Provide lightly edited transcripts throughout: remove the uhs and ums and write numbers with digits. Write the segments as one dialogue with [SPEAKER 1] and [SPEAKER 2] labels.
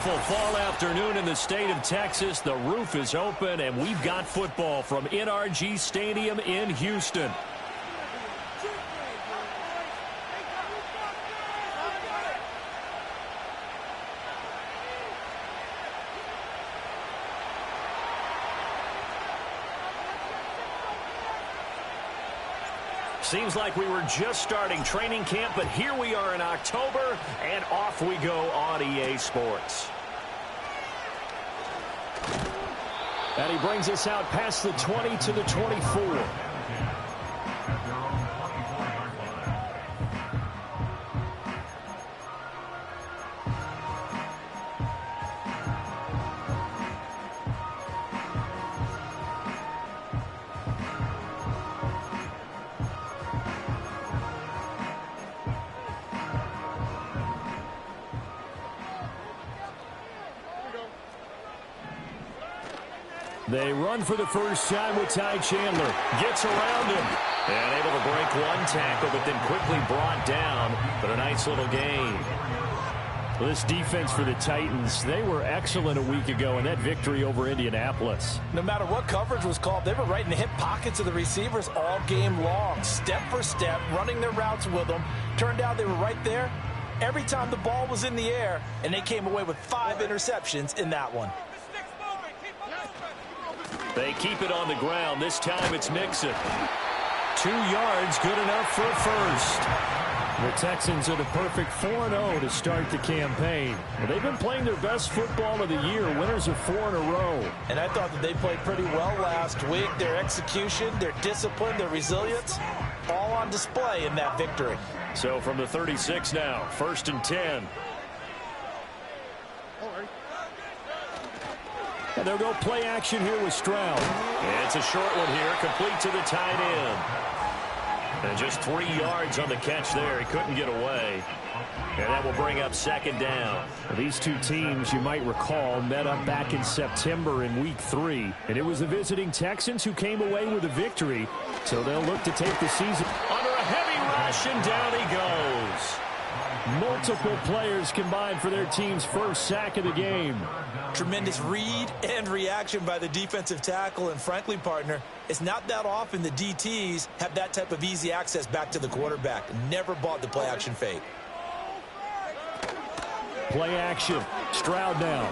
[SPEAKER 1] Full fall afternoon in the state of Texas. The roof is open, and we've got football from NRG Stadium in Houston. Seems like we were just starting training camp, but here we are in October, and off we go on EA Sports. And he brings us out past the 20 to the 24. They run for the first time with Ty Chandler. Gets around him. And able to break one tackle, but then quickly brought down. But a nice little gain. Well, this defense for the Titans, they were excellent a week ago in that victory over Indianapolis.
[SPEAKER 2] No matter what coverage was called, they were right in the hip pockets of the receivers all game long. Step for step, running their routes with them. Turned out they were right there every time the ball was in the air, and they came away with 5 interceptions in that one.
[SPEAKER 1] They keep it on the ground. This time it's Mixon. 2 yards, good enough for a first. The Texans are the perfect 4-0 to start the campaign. Well, they've been playing their best football of the year, winners of 4 in a row.
[SPEAKER 2] And I thought that they played pretty well last week. Their execution, their discipline, their resilience, all on display in that victory.
[SPEAKER 1] So from the 36 now, 1st and 10. And they'll go play action here with Stroud. And it's a short one here, complete to the tight end. And just 3 yards on the catch there. He couldn't get away. And that will bring up 2nd down.
[SPEAKER 3] Well, these two teams, you might recall, met up back in September in Week 3. And it was the visiting Texans who came away with a victory. So they'll look to take the season
[SPEAKER 1] under a heavy rush, and down he goes.
[SPEAKER 3] Multiple players combined for their team's first sack of the game.
[SPEAKER 2] Tremendous read and reaction by the defensive tackle, and frankly, partner, it's not that often the DTs have that type of easy access back to the quarterback. Never bought the play action fake.
[SPEAKER 3] Play action. Stroud now.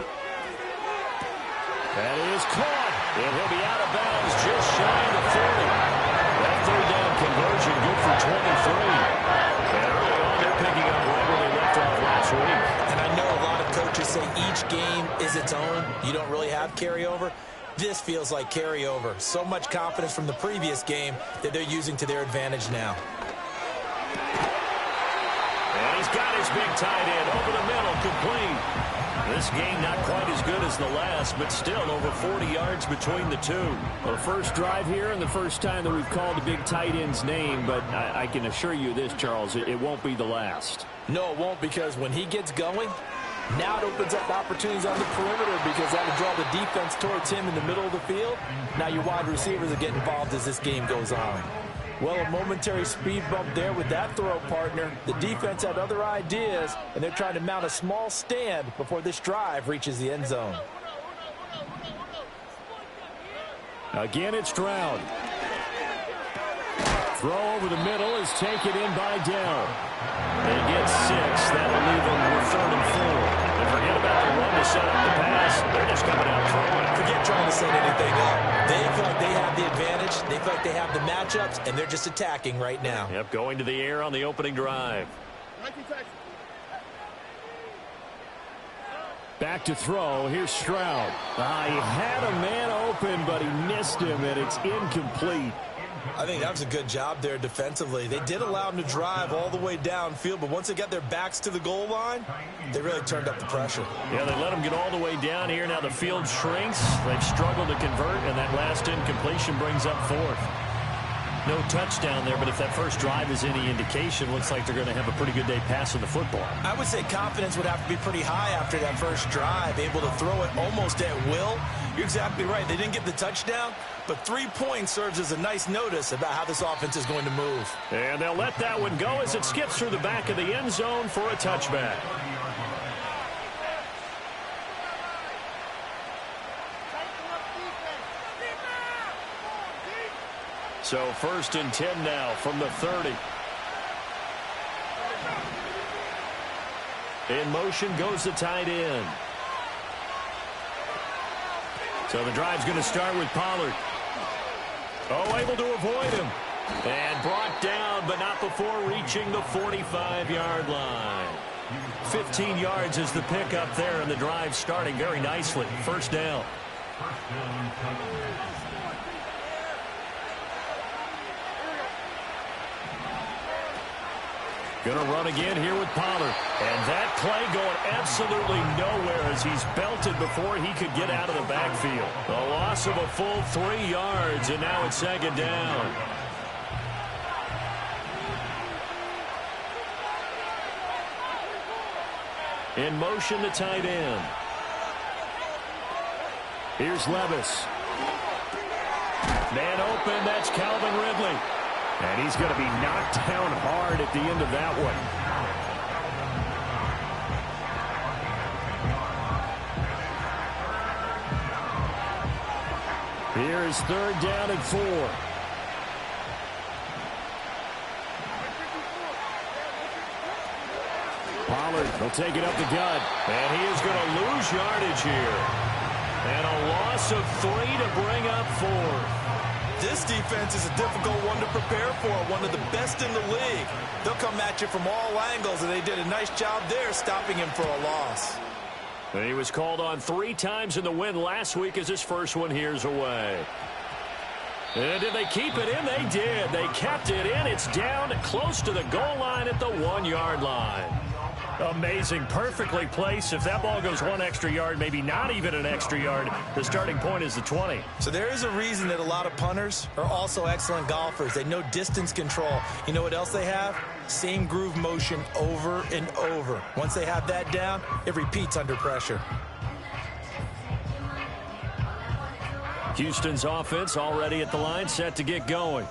[SPEAKER 1] That is caught, and he'll be out of bounds just shy of the 40. That 3rd down conversion good for 23. And early on, they're picking up right where they left off last week.
[SPEAKER 2] And I know a lot of coaches say each game is its own. You don't really have carryover. This feels like carryover. So much confidence from the previous game that they're using to their advantage now.
[SPEAKER 1] And he's got his big tight end over the middle, complete. This game not quite as good as the last, but still over 40 yards between the two.
[SPEAKER 3] Well, the first drive here and the first time that we've called the big tight end's name, but I can assure you this, Charles, it won't be the last.
[SPEAKER 2] No, it won't, because when he gets going, now it opens up opportunities on the perimeter, because that will draw the defense towards him in the middle of the field. Now your wide receivers are getting involved as this game goes on. Well, a momentary speed bump there with that throw, partner. The defense had other ideas, and they're trying to mount a small stand before this drive reaches the end zone.
[SPEAKER 3] Again, it's Stroud. Throw over the middle is taken in by Dell.
[SPEAKER 1] They get 6. That'll leave them with 3rd and 4. And forget about the run to set up the pass. They're just coming out throwing.
[SPEAKER 2] Forget trying to set anything up. They feel like they have the advantage. They feel like they have the matchups, and they're just attacking right now.
[SPEAKER 1] Yep, going to the air on the opening drive.
[SPEAKER 3] Back to throw. Here's Stroud. He had a man open, but he missed him, and it's incomplete.
[SPEAKER 2] I think that was a good job there defensively. They did allow them to drive all the way downfield, but once they got their backs to the goal line, they really turned up the pressure.
[SPEAKER 1] Yeah, they let them get all the way down here. Now the field shrinks. They've struggled to convert, and that last incompletion brings up 4th. No touchdown there, but if that first drive is any indication, looks like they're going to have a pretty good day passing the football.
[SPEAKER 2] I would say confidence would have to be pretty high after that first drive, able to throw it almost at will. You're exactly right. They didn't get the touchdown, but 3 points serves as a nice notice about how this offense is going to move.
[SPEAKER 1] And they'll let that one go as it skips through the back of the end zone for a touchback. So 1st and 10 now from the 30. In motion goes the tight end. So the drive's going to start with Pollard. Oh, able to avoid him. And brought down, but not before reaching the 45-yard line. 15 yards is the pickup there, and the drive starting very nicely. First down. Going to run again here with Pollard. And that play going absolutely nowhere as he's belted before he could get out of the backfield. A loss of a full 3 yards, and now it's 2nd down. In motion, the tight end. Here's Levis. Man open, that's Calvin Ridley. And he's going to be knocked down hard at the end of that one. Here is 3rd down and 4. Pollard will take it up the gut. And he is going to lose yardage here. And a loss of 3 to bring up 4.
[SPEAKER 2] This defense is a difficult one to prepare for, one of the best in the league. They'll come at you from all angles, and they did a nice job there stopping him for a loss.
[SPEAKER 1] And he was called on 3 times in the win last week as his first one here's away. And did they keep it in? They did. They kept it in. It's down close to the goal line at the 1-yard line. Amazing. Perfectly placed. If that ball goes 1 extra yard, maybe not even an extra yard, the starting point is the 20.
[SPEAKER 2] So there is a reason that a lot of punters are also excellent golfers. They know distance control. You know what else they have? Same groove motion over and over. Once they have that down, it repeats under pressure.
[SPEAKER 1] Houston's offense already at the line, set to get going.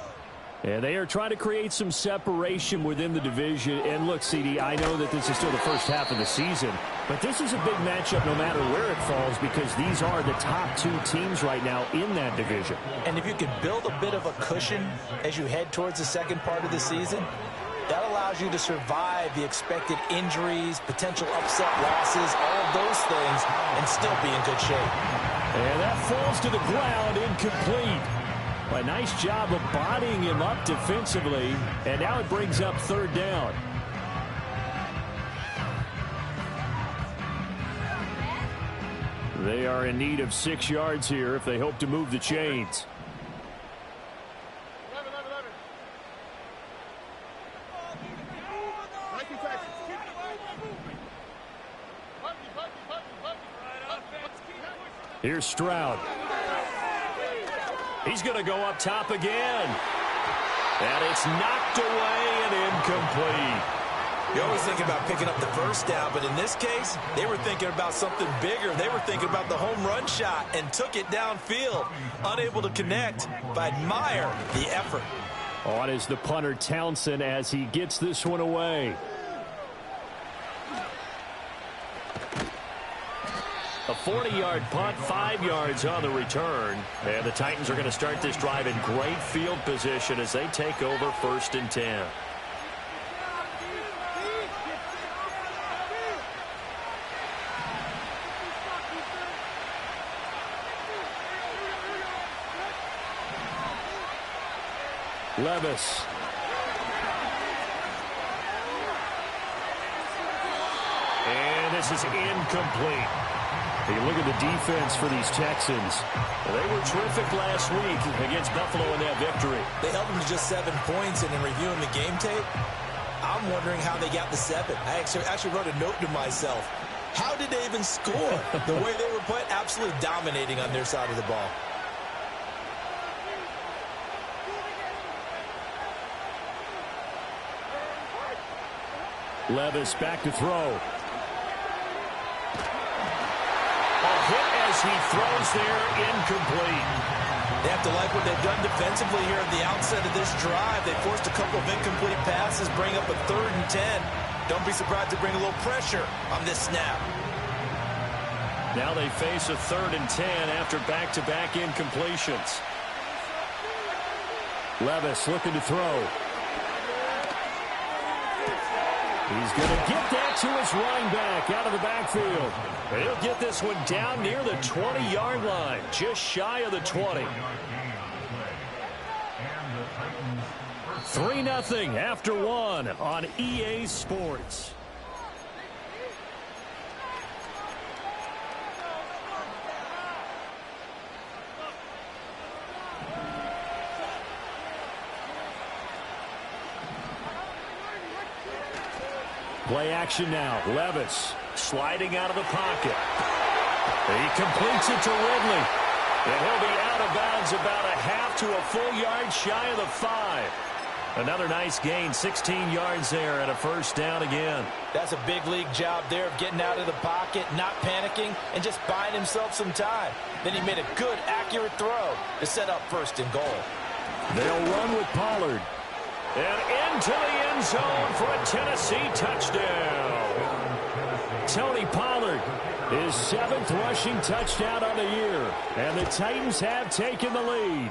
[SPEAKER 1] And they are trying to create some separation within the division. And look, CD, I know that this is still the first half of the season, but this is a big matchup no matter where it falls because these are the top 2 teams right now in that division.
[SPEAKER 2] And if you can build a bit of a cushion as you head towards the second part of the season, that allows you to survive the expected injuries, potential upset losses, all of those things, and still be in good shape.
[SPEAKER 1] And that falls to the ground, incomplete. A nice job of bodying him up defensively, and now it brings up 3rd down. They are in need of 6 yards here if they hope to move the chains. Here's Stroud. He's going to go up top again. And it's knocked away and incomplete.
[SPEAKER 2] You always think about picking up the first down, but in this case, they were thinking about something bigger. They were thinking about the home run shot and took it downfield. Unable to connect, but admire the effort.
[SPEAKER 3] On is the punter Townsend as he gets this one away.
[SPEAKER 1] A 40-yard punt, 5 yards on the return. And the Titans are going to start this drive in great field position as they take over 1st and 10. Levis. And this is incomplete. You look at the defense for these Texans. They were terrific last week against Buffalo in that victory.
[SPEAKER 2] They held them to just 7 points, and in reviewing the game tape, I'm wondering how they got the 7. I actually wrote a note to myself. How did they even score? The way they were playing, absolutely dominating on their side of the ball.
[SPEAKER 3] Levis back to throw.
[SPEAKER 1] Hit as he throws there, incomplete.
[SPEAKER 2] They have to like what they've done defensively here at the outset of this drive. They forced a couple of incomplete passes, bring up a 3rd and 10. Don't be surprised to bring a little pressure on this snap.
[SPEAKER 1] Now they face a 3rd and 10 after back-to-back incompletions.
[SPEAKER 3] Levis looking to throw. He's going to get that to his running back out of the backfield.
[SPEAKER 1] And he'll get this one down near the 20-yard line, just shy of the 20.
[SPEAKER 3] 3-0 after one on EA Sports. Play action now. Levis sliding out of the pocket. He completes it to Ridley.
[SPEAKER 1] And he'll be out of bounds about a half to a full yard shy of the 5. Another nice gain, 16 yards there and a first down again.
[SPEAKER 2] That's a big league job there of getting out of the pocket, not panicking, and just buying himself some time. Then he made a good, accurate throw to set up first and goal.
[SPEAKER 3] They'll run with Pollard.
[SPEAKER 1] And into the end zone for a Tennessee touchdown.
[SPEAKER 3] Tony Pollard, his 7th rushing touchdown on the year. And the Titans have taken the lead.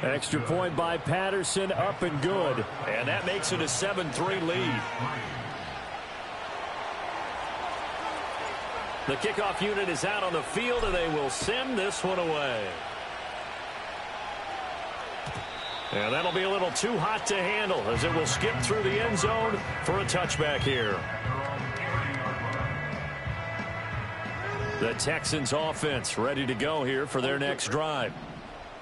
[SPEAKER 3] Extra point by Patterson, up and good.
[SPEAKER 1] And that makes it a 7-3 lead. The kickoff unit is out on the field, and they will send this one away. And that'll be a little too hot to handle as it will skip through the end zone for a touchback here. The Texans offense ready to go here for their next drive.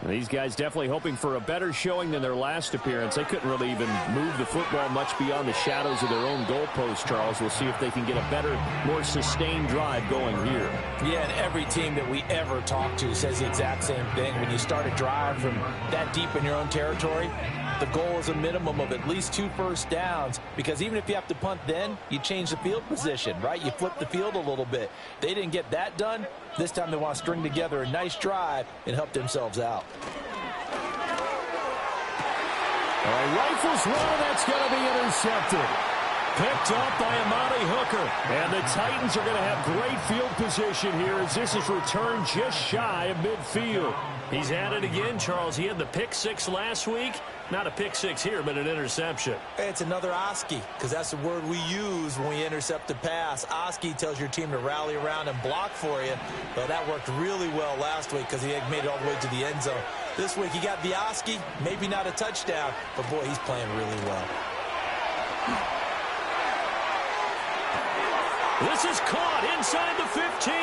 [SPEAKER 3] These guys definitely hoping for a better showing than their last appearance. They couldn't really even move the football much beyond the shadows of their own goalpost, Charles. We'll see if they can get a better, more sustained drive going here.
[SPEAKER 2] Yeah, and every team that we ever talk to says the exact same thing. When you start a drive from that deep in your own territory, the goal is a minimum of at least 2 first downs, because even if you have to punt then, you change the field position, right? You flip the field a little bit. They didn't get that done. This time they want to string together a nice drive and help themselves out.
[SPEAKER 3] All right, rifles one, that's going to be intercepted. Picked up by Amani Hooker. And the Titans are going to have great field position here as this is returned just shy of midfield.
[SPEAKER 1] He's at it again, Charles. He had the pick 6 last week. Not a pick 6 here, but an interception.
[SPEAKER 2] It's another Oski, because that's the word we use when we intercept a pass. Oski tells your team to rally around and block for you. Well, that worked really well last week because he had made it all the way to the end zone. This week he got the Oski, maybe not a touchdown, but boy, he's playing really well.
[SPEAKER 1] This is caught inside the 15.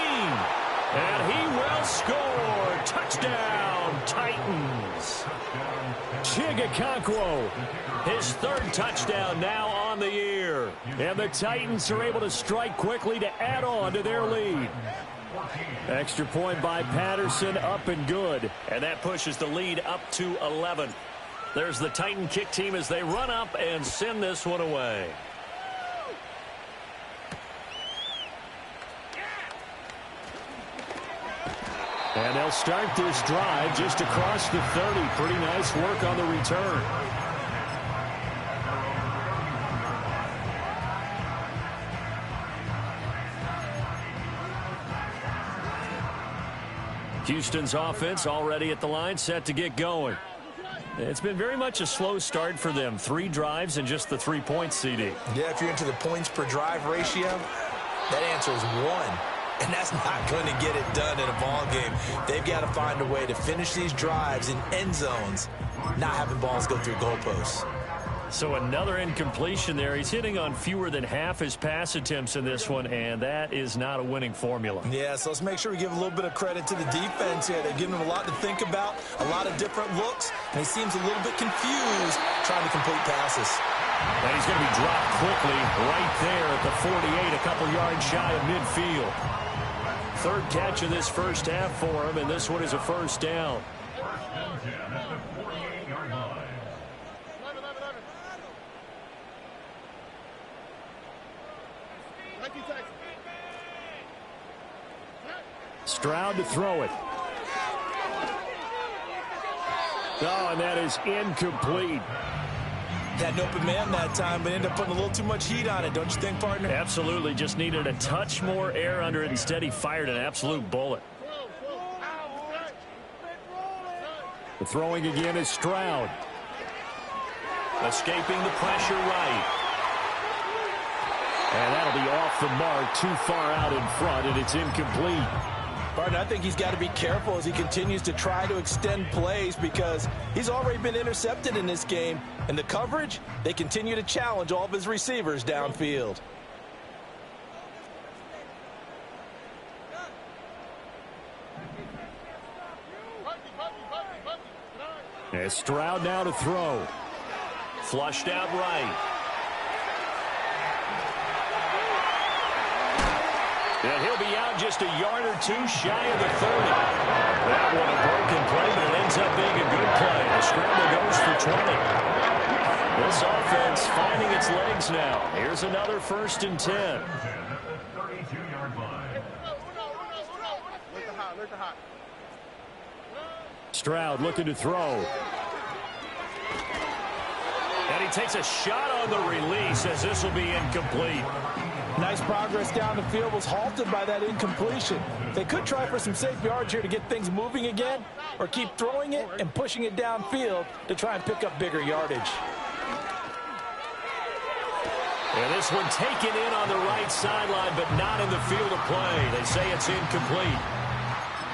[SPEAKER 1] And he will score. Touchdown, Titans.
[SPEAKER 3] Chigga,
[SPEAKER 1] his 3rd touchdown now on the year.
[SPEAKER 3] And the Titans are able to strike quickly to add on to their lead. Extra point by Patterson, up and good.
[SPEAKER 1] And that pushes the lead up to 11. There's the Titan kick team as they run up and send this one away.
[SPEAKER 3] And they'll start this drive just across the 30. Pretty nice work on the return. Houston's offense already at the line, set to get going. It's been very much a slow start for them. 3 drives and just the 3 points, CD.
[SPEAKER 2] Yeah, if you're into the points per drive ratio, that answer is 1. And that's not going to get it done in a ball game. They've got to find a way to finish these drives in end zones, not having balls go through goalposts.
[SPEAKER 3] So another incompletion there. He's hitting on fewer than half his pass attempts in this one, and that is not a winning formula.
[SPEAKER 2] Yeah, so let's make sure we give a little bit of credit to the defense here. They're giving him a lot to think about, a lot of different looks, and he seems a little bit confused trying to complete passes.
[SPEAKER 3] And he's going to be dropped quickly right there at the 48, a couple yards shy of midfield. 3rd catch of this first half for him, and this one is a first down. Stroud to throw it. Oh, and that is incomplete.
[SPEAKER 2] Had an open man that time, but ended up putting a little too much heat on it, don't you think, partner?
[SPEAKER 3] Absolutely. Just needed a touch more air under it. Instead, he fired an absolute bullet. Throwing again is Stroud.
[SPEAKER 1] Escaping the pressure right.
[SPEAKER 3] And that'll be off the mark, too far out in front, and it's incomplete.
[SPEAKER 2] Barton, I think he's got to be careful as he continues to try to extend plays because he's already been intercepted in this game. And the coverage, they continue to challenge all of his receivers downfield.
[SPEAKER 3] As Stroud now to throw.
[SPEAKER 1] Flushed out right. And he'll be out just a yard or two shy of the 30. That one a broken play, but it ends up being a good play. The scramble goes for 20. This offense finding its legs now. Here's another 1st and 10.
[SPEAKER 3] Stroud looking to throw.
[SPEAKER 1] And he takes a shot on the release as this will be incomplete.
[SPEAKER 2] Nice progress down the field, was halted by that incompletion. They could try for some safe yards here to get things moving again, or keep throwing it and pushing it downfield to try and pick up bigger yardage.
[SPEAKER 1] And this one taken in on the right sideline, but not in the field of play. They say it's incomplete.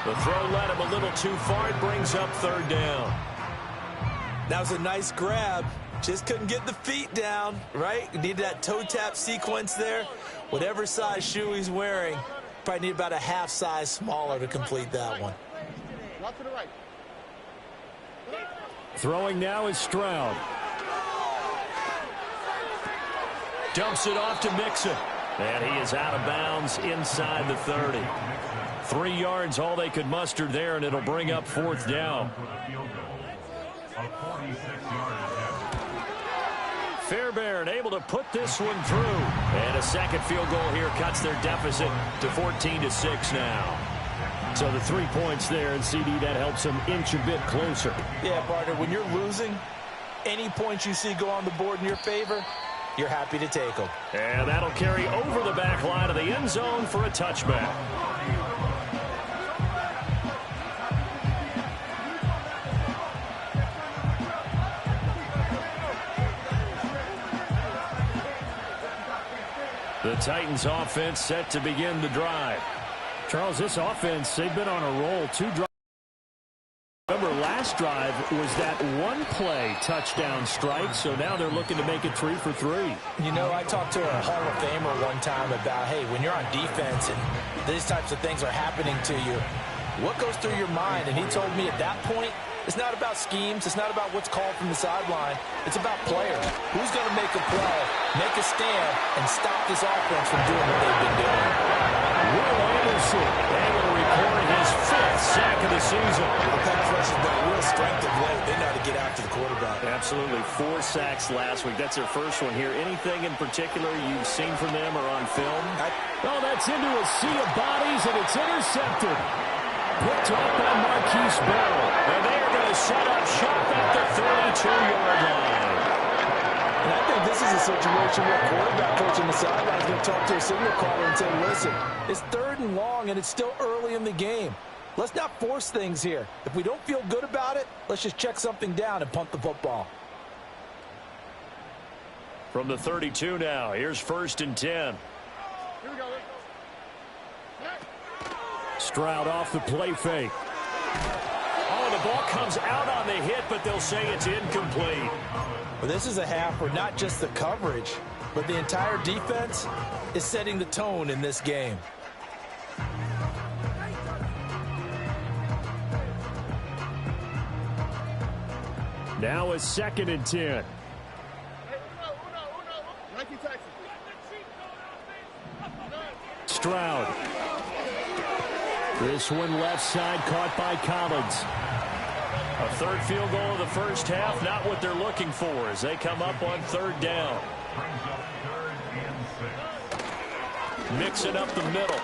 [SPEAKER 1] The throw led him a little too far. It brings up 3rd down.
[SPEAKER 2] That was a nice grab. Just couldn't get the feet down, right? Needed that toe tap sequence there. Whatever size shoe he's wearing, probably need about a half size smaller to complete that one.
[SPEAKER 3] Throwing now is Stroud.
[SPEAKER 1] Dumps it off to Mixon. And he is out of bounds inside the 30. 3 yards all they could muster there, and it'll bring up 4th down. Fairbairn able to put this one through. And a second field goal here cuts their deficit to 14-6 now.
[SPEAKER 3] So the 3 points there, and CD, that helps them inch a bit closer.
[SPEAKER 2] Yeah, partner, when you're losing, any points you see go on the board in your favor, you're happy to take them.
[SPEAKER 1] And that'll carry over the back line of the end zone for a touchback. The Titans offense set to begin the drive.
[SPEAKER 3] Charles, this offense, they've been on a roll. 2 drives. Remember, last drive was that one play touchdown strike, so now they're looking to make it 3 for 3.
[SPEAKER 2] You know, I talked to a Hall of Famer one time about, hey, when you're on defense and these types of things are happening to you, what goes through your mind? And he told me at that point, it's not about schemes. It's not about what's called from the sideline. It's about players. Who's going to make a play, make a stand, and stop this offense from doing what they've been doing?
[SPEAKER 3] Will Anderson able to record his 5th sack of the season.
[SPEAKER 2] The pass rush has been a real strength of late. They know how to get after the quarterback.
[SPEAKER 1] Absolutely. 4 sacks last week. That's their first one here. Anything in particular you've seen from them or on film?
[SPEAKER 3] Oh, that's into a sea of bodies, and it's intercepted. Picked up by Marquise Bell.
[SPEAKER 1] And they are going to set up shop at the 32-yard line.
[SPEAKER 2] And I think this is a situation where quarterback coach on the sideline is going to talk to a signal caller and say, listen, it's 3rd and long, and it's still early in the game. Let's not force things here. If we don't feel good about it, let's just check something down and punt the football.
[SPEAKER 1] From the 32 now, here's 1st and 10.
[SPEAKER 4] Here we go.
[SPEAKER 3] Stroud off the play fake.
[SPEAKER 1] Oh, the ball comes out on the hit, but they'll say it's incomplete.
[SPEAKER 2] Well, this is a half where not just the coverage, but the entire defense is setting the tone in this game.
[SPEAKER 3] Now a 2nd and 10. Stroud. This one left side caught by Collins.
[SPEAKER 1] A 3rd field goal of the first half, not what they're looking for as they come up on 3rd down. Mixing up the middle.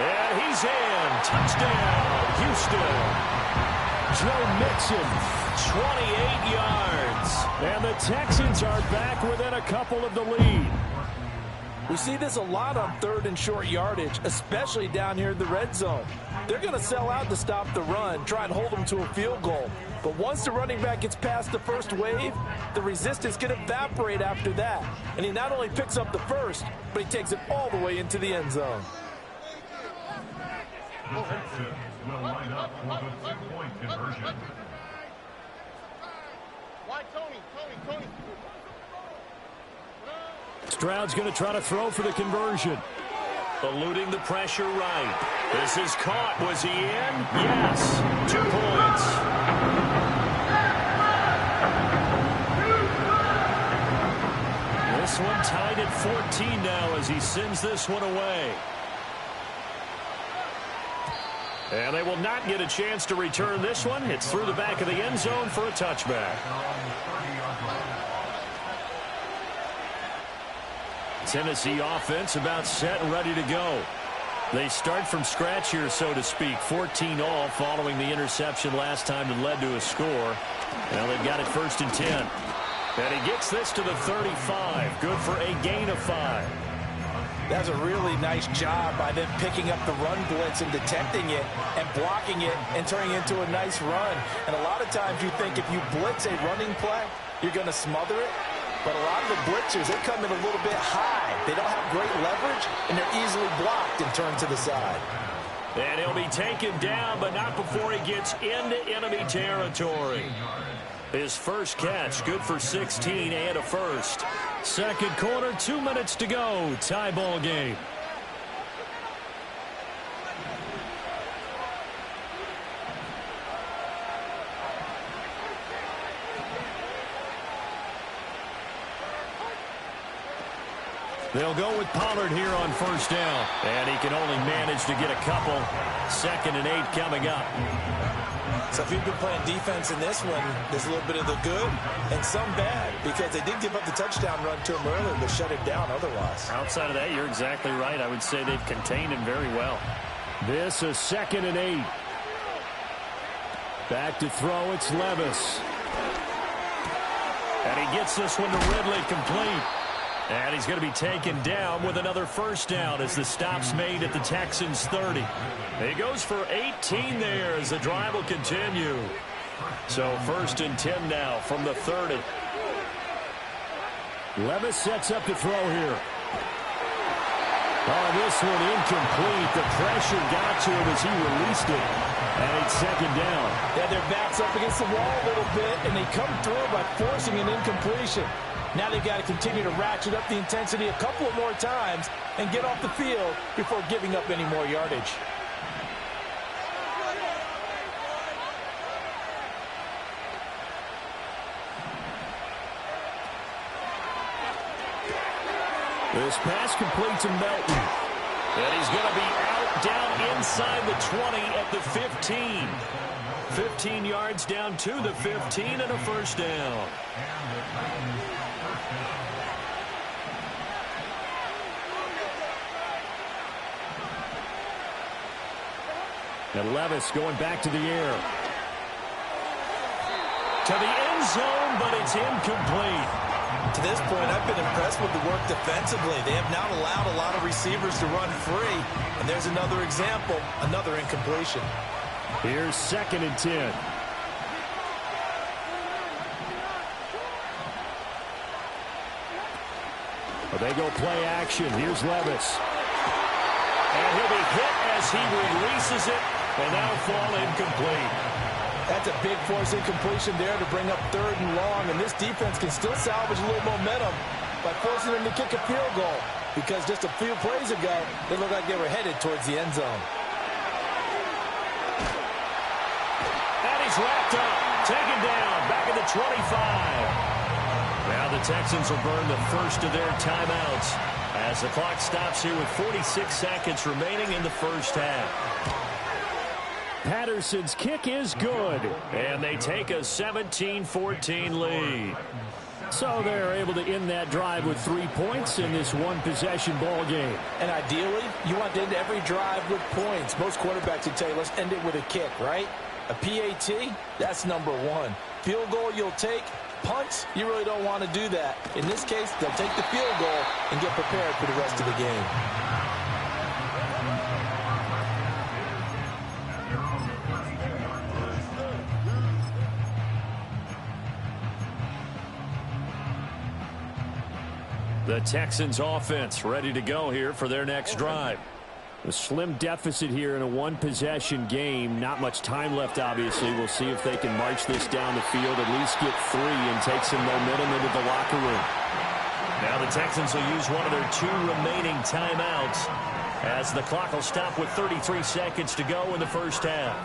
[SPEAKER 1] And he's in. Touchdown, Houston.
[SPEAKER 3] Joe Mixon.
[SPEAKER 1] 28 yards.
[SPEAKER 3] And the Texans are back within a couple of the lead.
[SPEAKER 2] We see this a lot on 3rd and short yardage, especially down here in the red zone. They're going to sell out to stop the run, try and hold them to a field goal. But once the running back gets past the first wave, the resistance can evaporate after that. And he not only picks up the first, but he takes it all the way into the end zone.
[SPEAKER 4] Texans will line up for the 2-point conversion.
[SPEAKER 5] Why Tony?
[SPEAKER 3] Stroud's going to try to throw for the conversion.
[SPEAKER 1] Eluding the pressure right. This is caught. Was he in? Yes. 2 points. This one tied at 14 now as he sends this one away. And they will not get a chance to return this one. It's through the back of the end zone for a touchback. Tennessee offense about set and ready to go. They start from scratch here, so to speak. 14-all following the interception last time that led to a score. Now they've got it 1st and 10. And he gets this to the 35. Good for a gain of 5.
[SPEAKER 2] That's a really nice job by them picking up the run blitz and detecting it and blocking it and turning it into a nice run. And a lot of times you think if you blitz a running play, you're going to smother it. But a lot of the blitzers, they come in a little bit high. They don't have great leverage, and they're easily blocked and turned to the side.
[SPEAKER 1] And he'll be taken down, but not before he gets into enemy territory. His first catch, good for 16 and a first.
[SPEAKER 3] Second quarter, 2 minutes to go. Tie ball game. They'll go with Pollard here on 1st down.
[SPEAKER 1] And he can only manage to get a couple. 2nd and 8 coming up.
[SPEAKER 2] So if you've been playing defense in this one, there's a little bit of the good and some bad, because they did give up the touchdown run to him earlier, but shut it down otherwise.
[SPEAKER 1] Outside of that, you're exactly right. I would say they've contained him very well.
[SPEAKER 3] This is 2nd and 8. Back to throw, it's Levis.
[SPEAKER 1] And he gets this one to Ridley complete. And he's going to be taken down with another 1st down as the stop's made at the Texans' 30. He goes for 18 there as the drive will continue. So 1st and 10 now from the 30.
[SPEAKER 3] Levis sets up to throw here. Oh, this one incomplete. The pressure got to him as he released it. And it's 2nd down.
[SPEAKER 2] Yeah, their back's up against the wall a little bit, and they come through by forcing an incompletion. Now they've got to continue to ratchet up the intensity a couple of more times and get off the field before giving up any more yardage.
[SPEAKER 3] This pass complete to Melton.
[SPEAKER 1] And he's going to be out down inside the 20 at the 15. 15 yards down to the 15 and a 1st down.
[SPEAKER 3] And Levis going back to the air.
[SPEAKER 1] To the end zone, but it's incomplete.
[SPEAKER 2] To this point, I've been impressed with the work defensively. They have not allowed a lot of receivers to run free. And there's another example, another incompletion.
[SPEAKER 3] Here's 2nd and 10. Well, they go play action. Here's Levis.
[SPEAKER 1] And he'll be hit as he releases it, and that'll fall incomplete.
[SPEAKER 2] That's a big force incompletion there to bring up 3rd and long, and this defense can still salvage a little momentum by forcing them to kick a field goal, because just a few plays ago, they looked like they were headed towards the end zone.
[SPEAKER 1] And he's wrapped up, taken down, back at the 25. Now the Texans will burn the first of their timeouts as the clock stops here with 46 seconds remaining in the 1st half.
[SPEAKER 3] Patterson's kick is good.
[SPEAKER 1] And they take a 17-14 lead.
[SPEAKER 3] So they're able to end that drive with 3 points in this one-possession ball game.
[SPEAKER 2] And ideally, you want to end every drive with points. Most quarterbacks would tell you, let's end it with a kick, right? A PAT, that's number 1. Field goal you'll take, punts, you really don't want to do that. In this case, they'll take the field goal and get prepared for the rest of the game.
[SPEAKER 1] The Texans offense ready to go here for their next drive.
[SPEAKER 3] A slim deficit here in a one-possession game. Not much time left, obviously. We'll see if they can march this down the field, at least get 3 and take some momentum into the locker room.
[SPEAKER 1] Now the Texans will use one of their 2 remaining timeouts as the clock will stop with 33 seconds to go in the first half.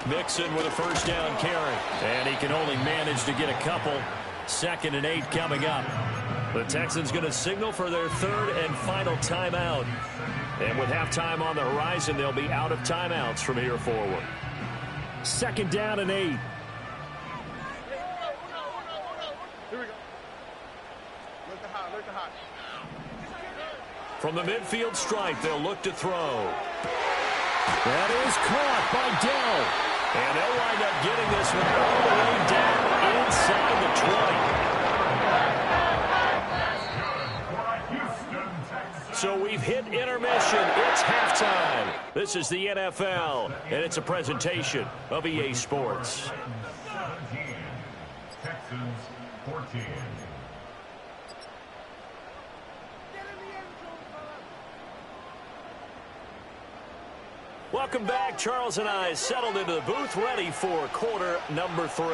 [SPEAKER 1] Mixon with a first down carry, and he can only manage to get a couple. 2nd and 8 coming up. The Texans going to signal for their 3rd and final timeout. And with halftime on the horizon, they'll be out of timeouts from here forward.
[SPEAKER 3] 2nd down and 8.
[SPEAKER 5] Here we go. Look to hot, look to hot.
[SPEAKER 1] From the midfield stripe, they'll look to throw.
[SPEAKER 3] That is caught by Dell.
[SPEAKER 1] And they'll wind up getting this one all the way down inside the 20. So we've hit intermission. It's halftime. This is the NFL, and it's a presentation of EA Sports.
[SPEAKER 4] 17, Texans 14.
[SPEAKER 1] Welcome back. Charles and I settled into the booth, ready for quarter number 3.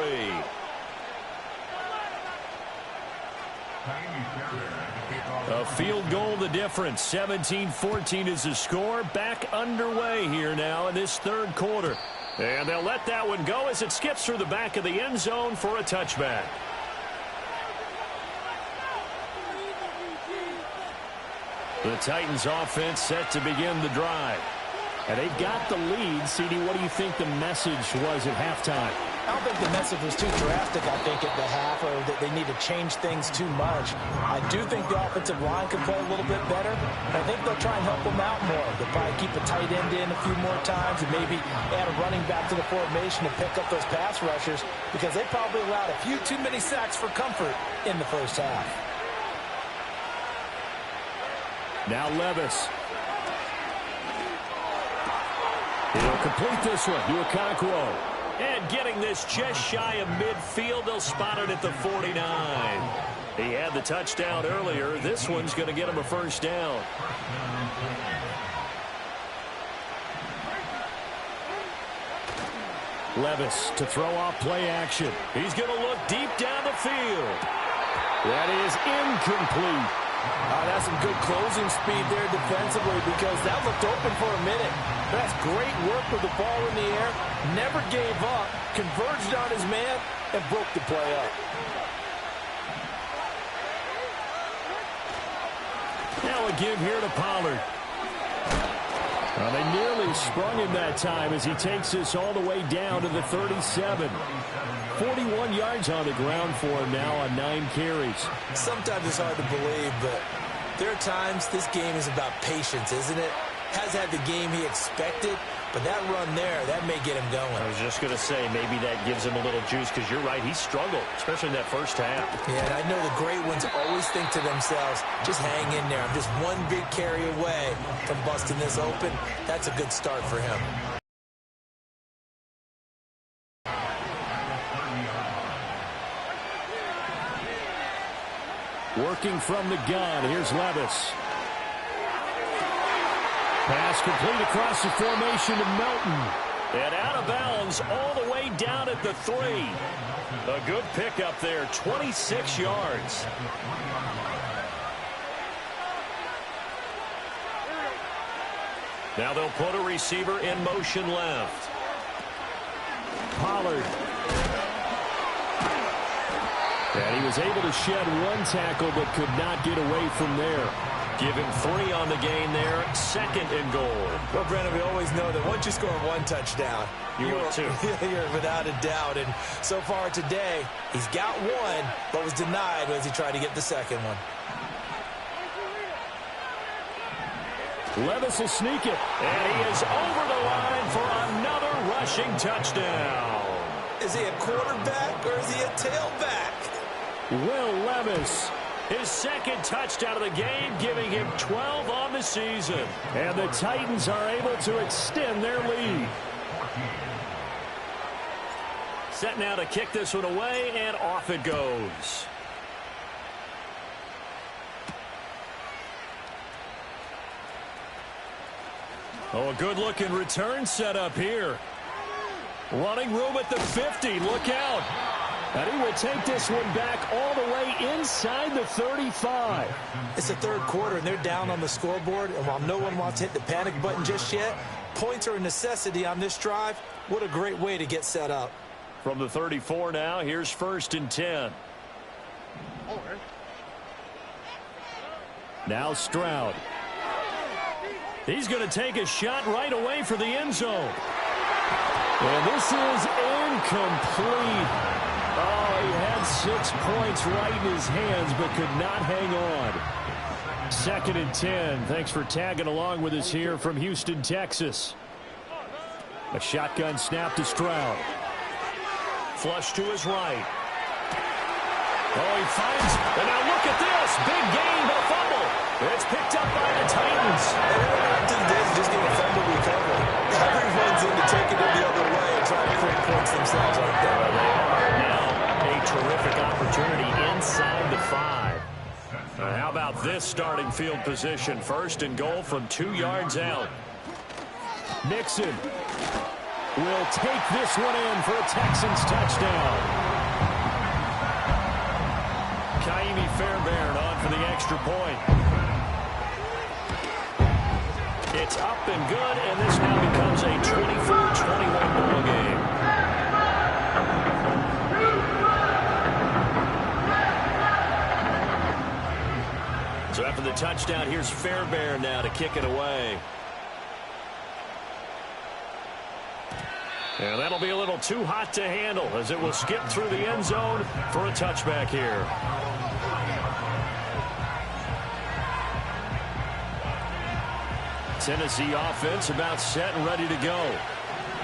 [SPEAKER 1] A field goal the difference. 17-14 is the score. Back underway here now in this 3rd quarter. And they'll let that one go as it skips through the back of the end zone for a touchback. The Titans offense set to begin the drive.
[SPEAKER 3] And they got the lead. CD, what do you think the message was at halftime?
[SPEAKER 2] I don't think the message was too drastic, I think, at the half, or that they need to change things too much. I do think the offensive line can play a little bit better, and I think they'll try and help them out more. They'll probably keep a tight end in a few more times and maybe add a running back to the formation to pick up those pass rushers, because they probably allowed a few too many sacks for comfort in the first half.
[SPEAKER 3] Now Levis. He'll complete this one to Okonkwo.
[SPEAKER 1] And getting this just shy of midfield, they'll spot it at the 49. He had the touchdown earlier. This one's going to get him a first down.
[SPEAKER 3] Levis to throw off play action.
[SPEAKER 1] He's going to look deep down the field.
[SPEAKER 3] That is incomplete.
[SPEAKER 2] That's some good closing speed there defensively, because that looked open for a minute. That's great work with the ball in the air. Never gave up, converged on his man, and broke the play up.
[SPEAKER 3] Now a give here to Pollard. Well, they nearly sprung him that time as he takes this all the way down to the 37. 41 yards on the ground for him now on 9 carries.
[SPEAKER 2] Sometimes it's hard to believe, but there are times this game is about patience, isn't it? Has had the game he expected, but that run there, that may get him going.
[SPEAKER 1] I was just going to say, maybe that gives him a little juice, because you're right, he struggled, especially in that first half.
[SPEAKER 2] Yeah, and I know the great ones always think to themselves, just hang in there. I'm just one big carry away from busting this open. That's a good start for him.
[SPEAKER 3] Working from the gun, here's Levis. Pass complete across the formation to Melton.
[SPEAKER 1] And out of bounds all the way down at the 3. A good pickup there, 26 yards. Now they'll put a receiver in motion left.
[SPEAKER 3] Pollard. And he was able to shed 1 tackle but could not get away from there.
[SPEAKER 1] Give him 3 on the gain there. 2nd and goal.
[SPEAKER 2] Well, Brandon, we always know that once you score 1 touchdown,
[SPEAKER 1] you will too.
[SPEAKER 2] You're without a doubt. And so far today, he's got 1, but was denied as he tried to get the 2nd one.
[SPEAKER 3] Levis will sneak it.
[SPEAKER 1] And he is over the line for another rushing touchdown.
[SPEAKER 2] Is he a quarterback or is he a tailback?
[SPEAKER 3] Will Levis, his second touchdown of the game, giving him 12 on the season. And the Titans are able to extend their lead. Set now to kick this one away, and off it goes. Oh, a good-looking return set up here. Running room at the 50. Look out. And he will take this one back all the way inside the 35.
[SPEAKER 2] It's the third quarter, and they're down on the scoreboard. And while no one wants to hit the panic button just yet, points are a necessity on this drive. What a great way to get set up.
[SPEAKER 3] From the 34 now, here's 1st and 10. Now Stroud. He's going to take a shot right away for the end zone. And this is incomplete. Oh, he had 6 points right in his hands, but could not hang on. 2nd and 10. Thanks for tagging along with us here from Houston, Texas. A shotgun snap to Stroud. Flush to his right. Oh, he finds, and now look at this. Big gain, but a fumble. It's picked up by the Titans.
[SPEAKER 2] After the days of just getting a fumble recovery, everyone's into taking it the other way and trying to create points themselves, aren't they?
[SPEAKER 3] Well, they are. Now a terrific opportunity inside the 5. How about this starting field position? 1st and goal from 2 yards out. Mixon will take this one in for a Texans touchdown. Ka'imi Fairbairn on for the extra point. It's up and good, and this now becomes a 24-21 ball game. So after the touchdown, here's Fairbairn now to kick it away. And that'll be a little too hot to handle as it will skip through the end zone for a touchback here. Tennessee offense about set and ready to go.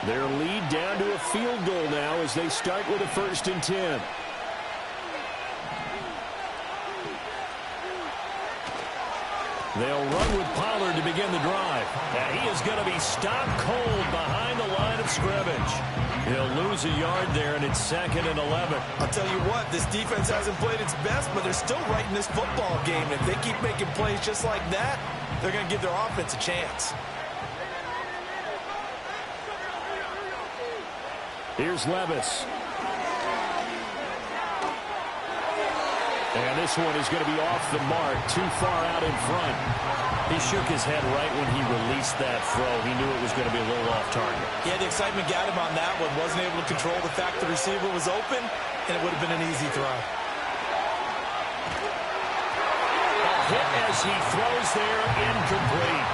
[SPEAKER 3] Their lead down to a field goal now as they start with a 1st and 10. They'll run with Pollard to begin the drive. And he is going to be stopped cold behind the line of scrimmage. He'll lose a yard there, and it's 2nd and 11.
[SPEAKER 2] I'll tell you what, this defense hasn't played its best, but they're still right in this football game. If they keep making plays just like that, they're going to give their offense a chance.
[SPEAKER 3] Here's Levis. And this one is going to be off the mark, too far out in front. He shook his head right when he released that throw. He knew it was going to be a little off target.
[SPEAKER 2] Yeah, the excitement got him on that one. Wasn't able to control the fact the receiver was open, and it would have been an easy throw.
[SPEAKER 3] A hit as he throws there, incomplete.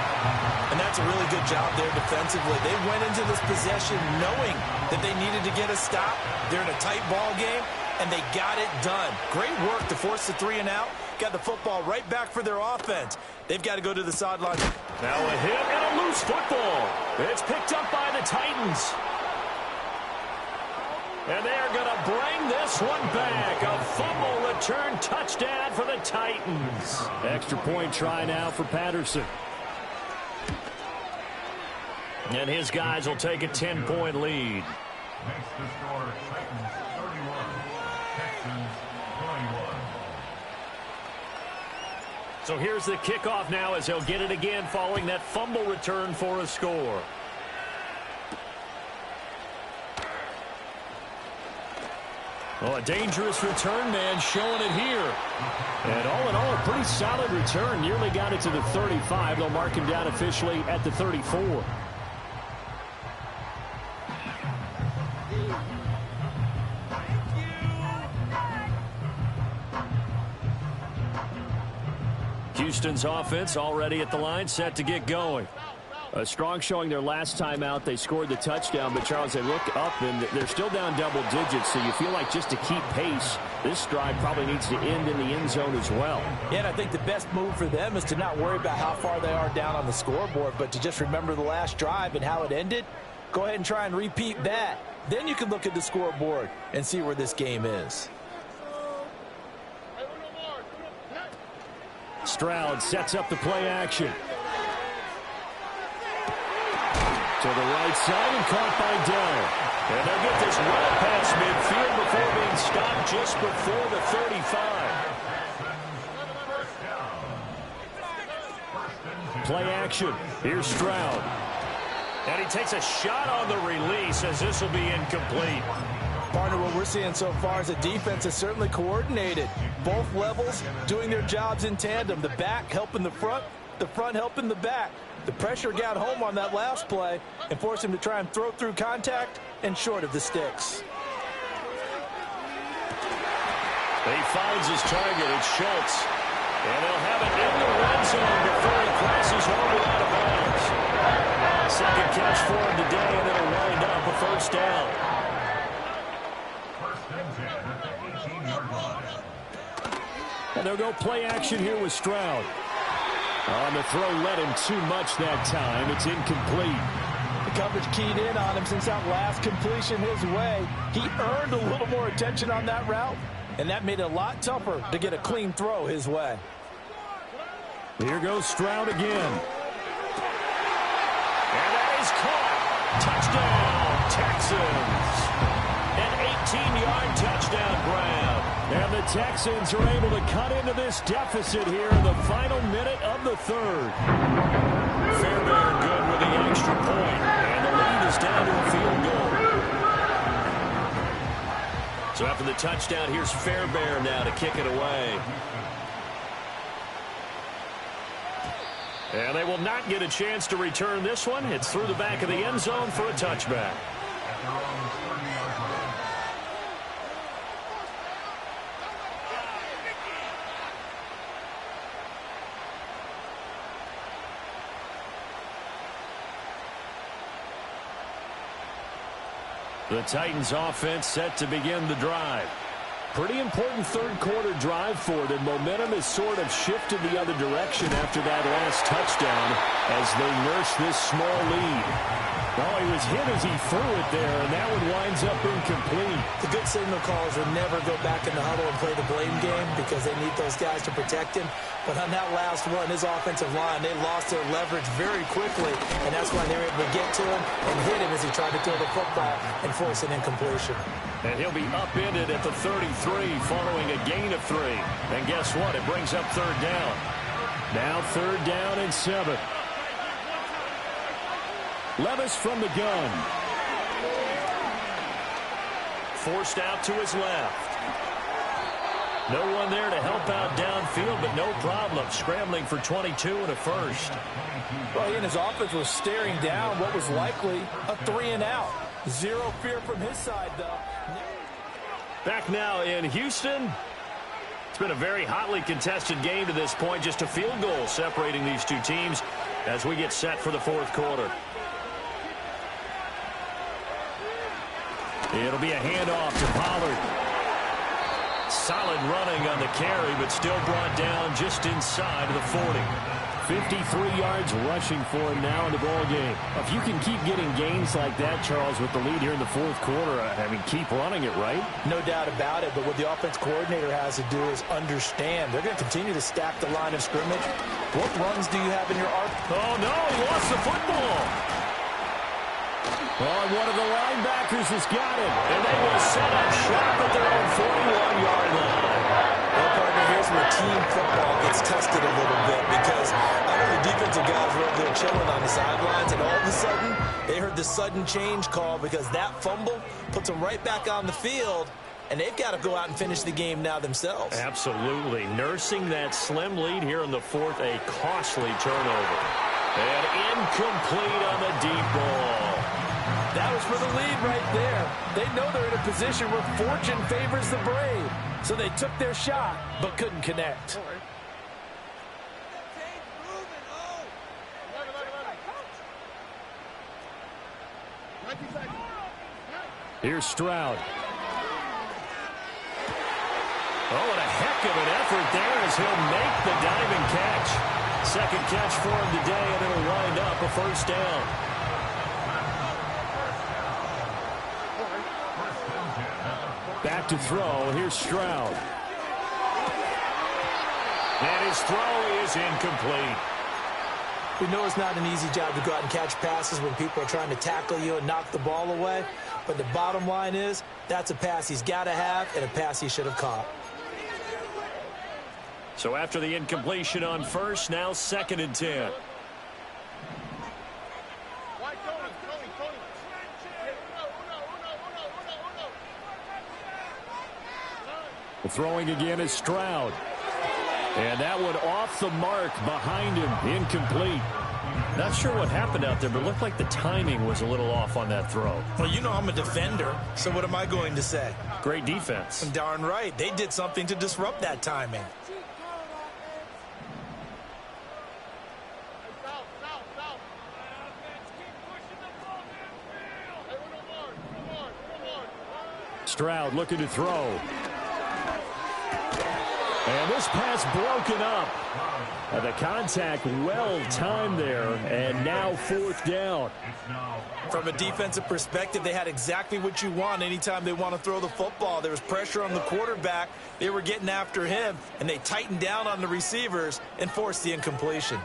[SPEAKER 2] And that's a really good job there defensively. They went into this possession knowing that they needed to get a stop. They're in a tight ball game, and they got it done. Great work to force the 3 and out. Got the football right back for their offense. They've got to go to the sideline.
[SPEAKER 3] Now a hit and a loose football. It's picked up by the Titans. And they are going to bring this one back. A fumble return touchdown for the Titans. Extra point try now for Patterson. And his guys will take a 10-point lead.
[SPEAKER 4] Next to score, Titans 31, Texans 21.
[SPEAKER 3] So here's the kickoff now as they'll get it again following that fumble return for a score. Oh, a dangerous return man showing it here. And all in all, a pretty solid return. Nearly got it to the 35. They'll mark him down officially at the 34. Houston's offense already at the line, set to get going. A strong showing their last time out. They scored the touchdown, but Charles, they look up and they're still down double digits, so you feel like just to keep pace, this drive probably needs to end in the end zone as well.
[SPEAKER 2] Yeah, and I think the best move for them is to not worry about how far they are down on the scoreboard, but to just remember the last drive and how it ended. Go ahead and try and repeat that. Then you can look at the scoreboard and see where this game is.
[SPEAKER 3] Stroud sets up the play action. To the right side and caught by Dell.
[SPEAKER 1] And they'll get this well past midfield before being stopped just before the 35.
[SPEAKER 3] Play action. Here's Stroud.
[SPEAKER 1] And he takes a shot on the release as this will be incomplete.
[SPEAKER 2] Partner, what we're seeing so far is the defense is certainly coordinated. Both levels doing their jobs in tandem. The back helping the front helping the back. The pressure got home on that last play and forced him to try and throw through contact and short of the sticks.
[SPEAKER 1] He finds his target. It's Schultz. And he'll have it in the red zone before he crosses over out of bounds. Second catch for him today, and it'll wind up a first down.
[SPEAKER 3] And they'll go play action here with Stroud. On the throw, led him too much that time. It's incomplete.
[SPEAKER 2] The coverage keyed in on him since that last completion his way. He earned a little more attention on that route, and that made it a lot tougher to get a clean throw his way.
[SPEAKER 3] Here goes Stroud again.
[SPEAKER 1] And that is caught. Touchdown, Texans. An 18-yard touchdown grab.
[SPEAKER 3] And the Texans are able to cut into this deficit here in the final minute of the third.
[SPEAKER 1] Fairbairn good with the extra point. And the lead is down to a field goal. So after the touchdown, here's Fairbairn now to kick it away. And they will not get a chance to return this one. It's through the back of the end zone for a touchback.
[SPEAKER 3] The Titans offense set to begin the drive. Pretty important third quarter drive for them. Momentum has sort of shifted the other direction after that last touchdown as they nurse this small lead. Oh, he was hit as he threw it there, and that one winds up incomplete.
[SPEAKER 2] The good signal callers would never go back in the huddle and play the blame game because they need those guys to protect him. But on that last one, his offensive line, they lost their leverage very quickly, and that's why they were able to get to him and hit him as he tried to throw the football and force an incompletion.
[SPEAKER 1] And he'll be upended at the 33 following a gain of 3. And guess what? It brings up third down.
[SPEAKER 3] Now third down and 7. Levis from the gun.
[SPEAKER 1] Forced out to his left. No one there to help out downfield, but no problem. Scrambling for 22 and a first.
[SPEAKER 2] Well, he and his offense was staring down what was likely a 3-and-out. Zero fear from his side, though.
[SPEAKER 1] Back now in Houston. It's been a very hotly contested game to this point. Just a field goal separating these two teams as we get set for the fourth quarter.
[SPEAKER 3] It'll be a handoff to Pollard.
[SPEAKER 1] Solid running on the carry, but still brought down just inside of the 40.
[SPEAKER 3] 53 yards rushing for him now in the ball game. If you can keep getting gains like that, Charles, with the lead here in the fourth quarter, I mean, keep running it, right?
[SPEAKER 2] No doubt about it, but what the offense coordinator has to do is understand. They're going to continue to stack the line of scrimmage. What runs do you have in your arc?
[SPEAKER 1] Oh, no, he lost the football.
[SPEAKER 3] Oh, and one of the linebackers has got it.
[SPEAKER 1] And they will set up shop at their own 41-yard line.
[SPEAKER 2] Well, partner, here's where team football gets tested a little bit because I know the defensive guys were up there chilling on the sidelines, and all of a sudden, they heard the sudden change call because that fumble puts them right back on the field, and they've got to go out and finish the game now themselves.
[SPEAKER 1] Absolutely. Nursing that slim lead here in the fourth, a costly turnover. And incomplete on the deep ball.
[SPEAKER 2] That was for the lead right there. They know they're in a position where fortune favors the brave. So they took their shot, but couldn't connect.
[SPEAKER 3] Here's Stroud.
[SPEAKER 1] Oh, and a heck of an effort there as he'll make the diving catch. Second catch for him today, and it'll wind up a first down.
[SPEAKER 3] Back to throw. Here's Stroud.
[SPEAKER 1] And his throw is incomplete.
[SPEAKER 2] We know it's not an easy job to go out and catch passes when people are trying to tackle you and knock the ball away. But the bottom line is, that's a pass he's got to have and a pass he should have caught.
[SPEAKER 1] So after the incompletion on first, now 2nd and 10.
[SPEAKER 3] The throwing again is Stroud. And that one off the mark behind him. Incomplete.
[SPEAKER 1] Not sure what happened out there, but it looked like the timing was a little off on that throw.
[SPEAKER 2] Well, you know I'm a defender, so what am I going to say?
[SPEAKER 1] Great defense.
[SPEAKER 2] Darn right. They did something to disrupt that timing.
[SPEAKER 3] Stroud looking to throw. And this pass broken up. And the contact well timed there, and now 4th down.
[SPEAKER 2] From a defensive perspective, they had exactly what you want anytime they want to throw the football. There was pressure on the quarterback. They were getting after him, and they tightened down on the receivers and forced the incompletion.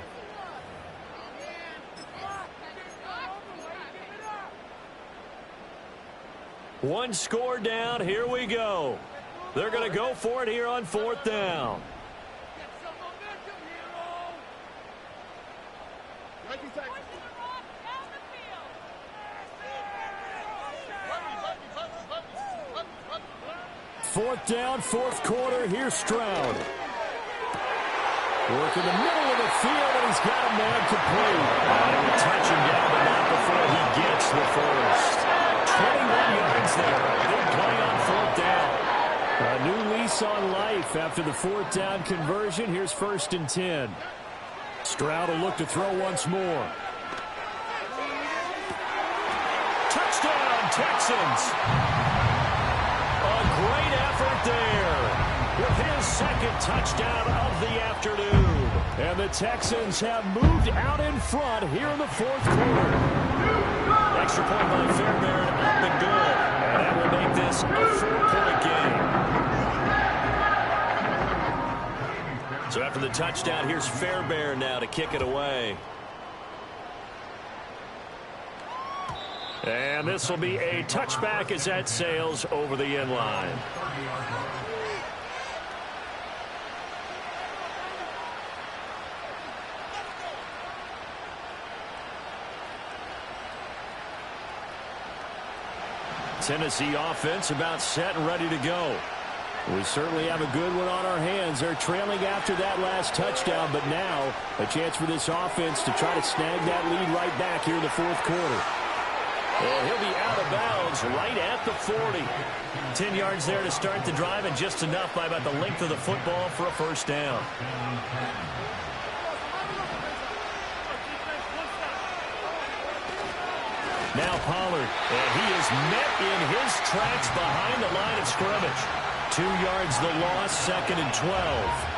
[SPEAKER 3] One score down. Here we go. They're going to go for it here on 4th down. Fourth down, 4th quarter. Here's Stroud. Work in the middle of the field, and he's got a man complete.
[SPEAKER 1] They will touch him down, but not before he gets the first. 21 yards there. Big play on 4th down.
[SPEAKER 3] A new lease on life after the 4th down conversion. Here's 1st and 10. Stroud will look to throw once more. Touchdown, Texans. A great effort there with his 2nd touchdown of the afternoon. And the Texans have moved out in front here in the 4th quarter.
[SPEAKER 1] Extra point by Fairbairn up and good. And that will make this a 4-point game. So after the touchdown, here's Fairbairn now to kick it away. And this will be a touchback as that sails over the end line. Tennessee offense about set and ready to go.
[SPEAKER 3] We certainly have a good one on our hands. They're trailing after that last touchdown, but now a chance for this offense to try to snag that lead right back here in the 4th quarter.
[SPEAKER 1] And he'll be out of bounds right at the 40. 10 yards there to start the drive, and just enough by about the length of the football for a 1st down. Now Pollard, and he is met in his tracks behind the line of scrimmage. 2 yards the loss, 2nd and 12.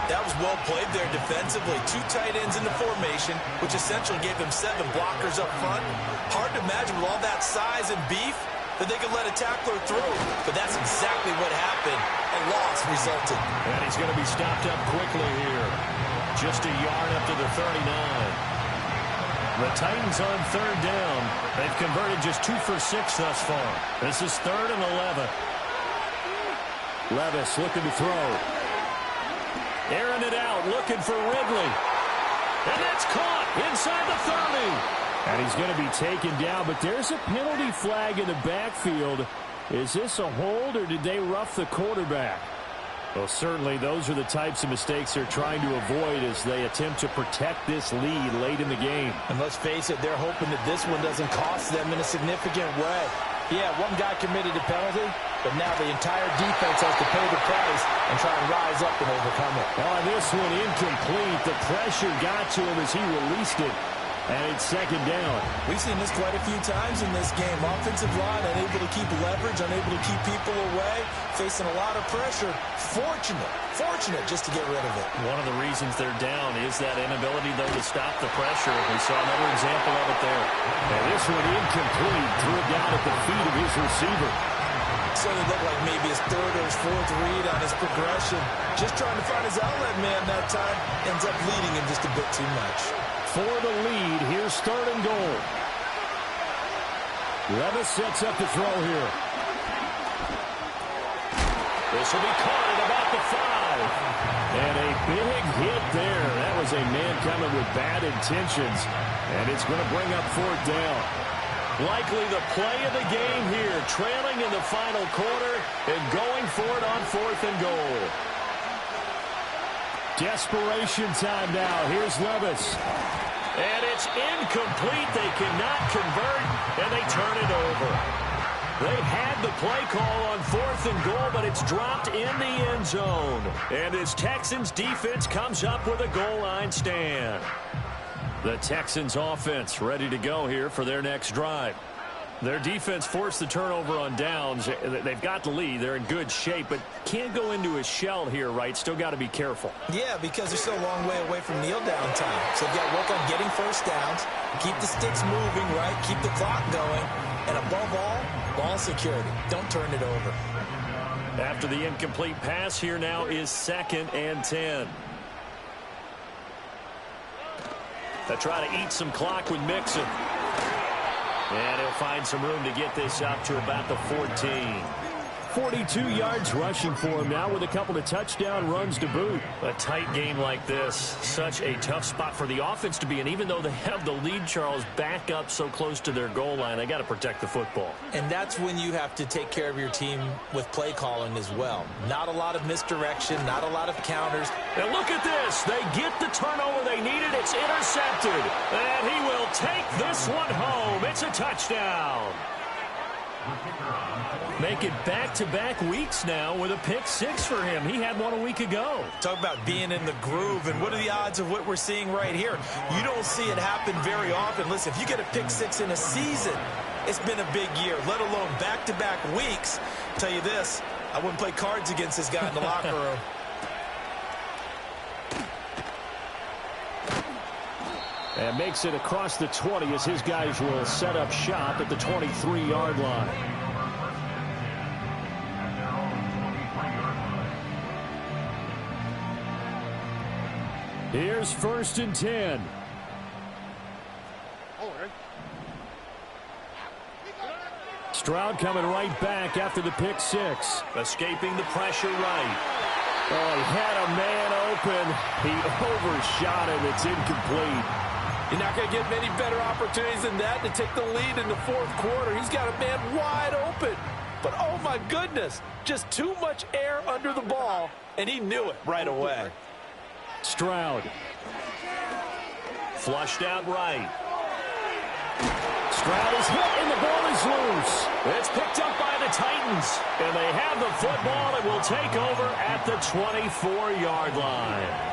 [SPEAKER 2] That was well played there defensively. 2 tight ends in the formation, which essentially gave them 7 blockers up front. Hard to imagine with all that size and beef that they could let a tackler through. But that's exactly what happened. A loss resulted.
[SPEAKER 1] And he's going to be stopped up quickly here. Just a yard up to the 39. The Titans on 3rd down. They've converted just 2 for 6 thus far. This is 3rd and 11.
[SPEAKER 3] Levis looking to throw.
[SPEAKER 1] Airing it out, looking for Ridley. And that's caught inside the 30.
[SPEAKER 3] And he's going to be taken down, but there's a penalty flag in the backfield. Is this a hold, or did they rough the quarterback? Well, certainly those are the types of mistakes they're trying to avoid as they attempt to protect this lead late in the game.
[SPEAKER 2] And let's face it, they're hoping that this one doesn't cost them in a significant way. Yeah, one guy committed a penalty, but now the entire defense has to pay the price and try and rise up and overcome it.
[SPEAKER 3] Oh, this one incomplete. The pressure got to him as he released it. And it's 2nd down.
[SPEAKER 2] We've seen this quite a few times in this game. Offensive line unable to keep leverage, unable to keep people away, facing a lot of pressure. Fortunate just to get rid of it.
[SPEAKER 1] One of the reasons they're down is that inability, though, to stop the pressure. We saw another example of it there.
[SPEAKER 3] And this one incomplete. Threw it down at the feet of his receiver.
[SPEAKER 2] certainly looked like maybe his third or his fourth read on his progression. Just trying to find his outlet man that time. Ends up leading him just a bit too much.
[SPEAKER 3] For the lead, here's third and goal. Levis sets up to throw here.
[SPEAKER 1] This will be caught at about the 5.
[SPEAKER 3] And a big hit there. That was a man coming with bad intentions. And it's going to bring up fourth down.
[SPEAKER 1] Likely the play of the game here, trailing in the final quarter and going for it on 4th and goal.
[SPEAKER 3] Desperation time now. Here's Levis.
[SPEAKER 1] And it's incomplete. They cannot convert, and they turn it over. They had the play call on 4th and goal, but it's dropped in the end zone. And this Texans defense comes up with a goal line stand. The Texans offense ready to go here for their next drive. Their defense forced the turnover on downs. They've got the lead. They're in good shape, but can't go into a shell here, right? Still got to be careful.
[SPEAKER 2] Yeah, because they're still a long way away from kneel down time. So they've got to work on getting first downs, keep the sticks moving, right? Keep the clock going. And above all, ball security. Don't turn it over.
[SPEAKER 1] After the incomplete pass, here now is 2nd and 10. They try to eat some clock with Mixon. And he'll find some room to get this up to about the 14.
[SPEAKER 3] 42 yards rushing for him now with a couple of touchdown runs to boot.
[SPEAKER 1] A tight game like this, such a tough spot for the offense to be in. Even though they have the lead, Charles, back up so close to their goal line, they got to protect the football.
[SPEAKER 2] And that's when you have to take care of your team with play calling as well. Not a lot of misdirection, not a lot of counters.
[SPEAKER 1] And look at this. They get the turnover they needed. It's intercepted. And he will take this one home. It's a touchdown. Make it back-to-back weeks now with a pick 6 for him. He had one a week ago.
[SPEAKER 2] Talk about being in the groove, and what are the odds of what we're seeing right here? You don't see it happen very often. Listen, if you get a pick 6 in a season, it's been a big year, let alone back-to-back weeks. I'll tell you this, I wouldn't play cards against this guy in the locker room.
[SPEAKER 3] And makes it across the 20 as his guys will set up shop at the 23-yard line. Here's 1st and 10. Stroud coming right back after the pick 6.
[SPEAKER 1] Escaping the pressure right.
[SPEAKER 3] Oh, he had a man open. He overshot him. It's incomplete.
[SPEAKER 2] You're not going to get many better opportunities than that to take the lead in the 4th quarter. He's got a man wide open. But, oh, my goodness, just too much air under the ball, and he knew it right away.
[SPEAKER 3] Stroud.
[SPEAKER 1] Flushed out right.
[SPEAKER 3] Stroud is hit, and the ball is loose.
[SPEAKER 1] It's picked up by the Titans, and they have the football and will take over at the 24-yard line.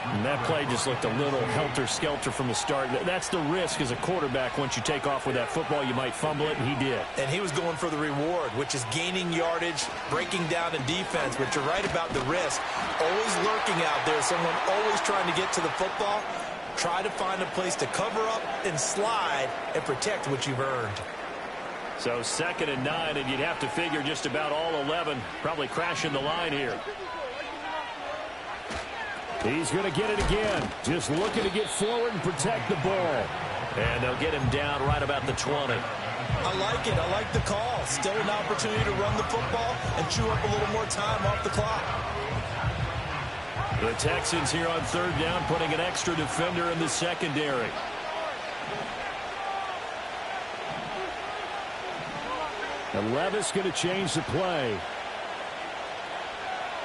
[SPEAKER 3] And that play just looked a little helter-skelter from the start. That's the risk as a quarterback. Once you take off with that football, you might fumble it, and he did.
[SPEAKER 2] And he was going for the reward, which is gaining yardage, breaking down in defense. But you're right about the risk. Always lurking out there, someone always trying to get to the football. Try to find a place to cover up and slide and protect what you've earned.
[SPEAKER 1] So 2nd and 9, and you'd have to figure just about all 11 probably crashing the line here.
[SPEAKER 3] He's going to get it again. Just looking to get forward and protect the ball.
[SPEAKER 1] And they'll get him down right about the 20.
[SPEAKER 2] I like it. I like the call. Still an opportunity to run the football and chew up a little more time off the clock.
[SPEAKER 1] The Texans here on 3rd down, putting an extra defender in the secondary.
[SPEAKER 3] And Levis going to change the play.